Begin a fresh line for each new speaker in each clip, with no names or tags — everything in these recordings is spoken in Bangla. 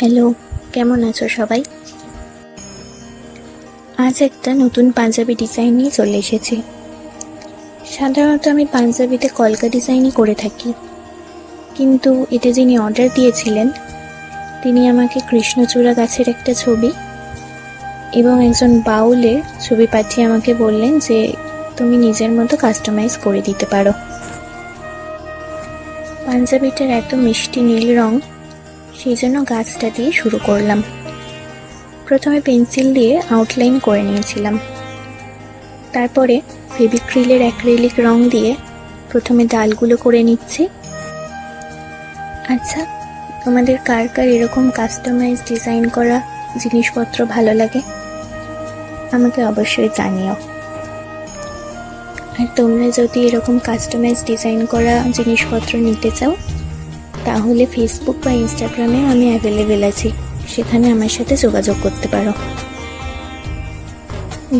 হ্যালো, কেমন আছো সবাই? আজ একটা নতুন পাঞ্জাবি ডিজাইন নিয়ে চলে এসেছি। সাধারণত আমি পাঞ্জাবিতে কলকা ডিজাইনই করে থাকি, কিন্তু এটা যিনি অর্ডার দিয়েছিলেন তিনি আমাকে কৃষ্ণচূড়া গাছের একটা ছবি এবং একজন বাউলের ছবি পাঠিয়ে আমাকে বললেন যে তুমি নিজের মতো কাস্টমাইজ করে দিতে পারো। পাঞ্জাবিটার এত মিষ্টি নীল রং, সেই জন্য গাছটা দিয়ে শুরু করলাম। প্রথমে পেন্সিল দিয়ে আউটলাইন করে নিয়েছিলাম, তারপরে ফেভিক্রিলের অ্যাক্রিলিক রং দিয়ে প্রথমে ডালগুলো করে নিচ্ছি। আচ্ছা, তোমাদের কার কার এরকম কাস্টমাইজ ডিজাইন করা জিনিসপত্র ভালো লাগে আমাকে অবশ্যই জানিও। আর তোমরা যদি এরকম কাস্টমাইজ ডিজাইন করা জিনিসপত্র নিতে চাও তাহলে ফেসবুক বা ইনস্টাগ্রামে আমি অ্যাভেলেবেল আছি, সেখানে আমার সাথে যোগাযোগ করতে পারো।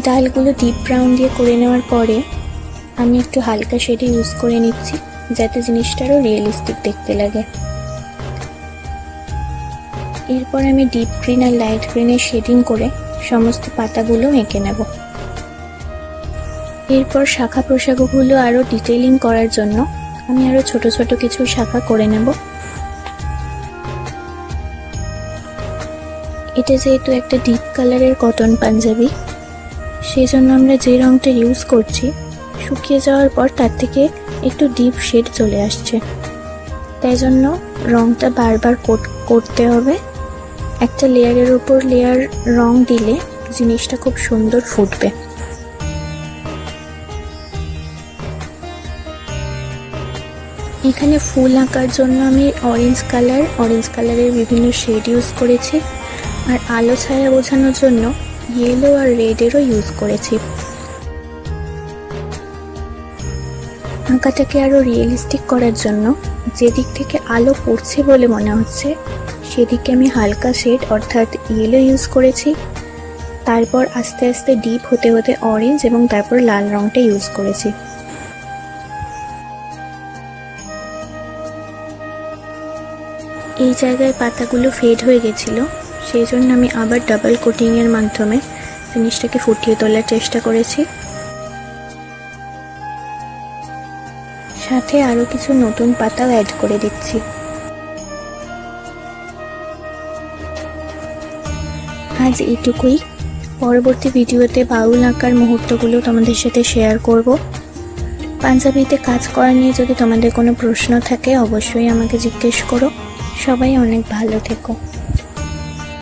ডালগুলো ডিপ ব্রাউন দিয়ে করে নেওয়ার পরে আমি একটু হালকা শেডে ইউজ করে নিচ্ছি, যাতে জিনিসটা আরও রিয়েলিস্টিক দেখতে লাগে। এরপর আমি ডিপ গ্রিন আর লাইট গ্রিনের শেডিং করে সমস্ত পাতাগুলো এঁকে নেব। এরপর শাখা প্রশাখাগুলো আরও ডিটেইলিং করার জন্য আমি আরও ছোট ছোট কিছু শাখা করে নেব। এটা যেহেতু একটা ডিপ কালারের কটন পাঞ্জাবি, সেই জন্য আমরা যে রঙটা ইউজ করছি শুকিয়ে যাওয়ার পর তার থেকে একটু ডিপ শেড চলে আসছে, তাই জন্য রঙটা বারবার করতে হবে। একটা লেয়ারের উপর লেয়ার রং দিলে জিনিসটা খুব সুন্দর ফুটবে। এখানে ফুল আঁকার জন্য আমি অরেঞ্জ কালারের বিভিন্ন শেড ইউজ করেছি, আর আলো ছায়া বোঝানোর জন্য ইয়েলো আর রেডেরও ইউজ করেছি। আঁকাটাকে আরও রিয়েলিস্টিক করার জন্য যেদিক থেকে আলো পড়ছে বলে মনে হচ্ছে সেদিকে আমি হালকা শেড অর্থাৎ ইয়েলো ইউজ করেছি, তারপর আস্তে আস্তে ডিপ হতে হতে অরেঞ্জ এবং তারপর লাল রঙটা ইউজ করেছি। এই জায়গায় পাতাগুলো ফেড হয়ে গেছিলো, সেই জন্য আমি আবার ডাবল কোটিংয়ের মাধ্যমে জিনিসটাকে ফুটিয়ে তোলার চেষ্টা করেছি। সাথে আরও কিছু নতুন পাতাও অ্যাড করে দিচ্ছি। আজ এইটুকুই। পরবর্তী ভিডিওতে বাউল আঁকার মুহূর্তগুলো তোমাদের সাথে শেয়ার করব। পাঞ্জাবিতে কাজ করা নিয়ে যদি তোমাদের কোনো প্রশ্ন থাকে অবশ্যই আমাকে জিজ্ঞেস করো। সবাই অনেক ভালো থেকো।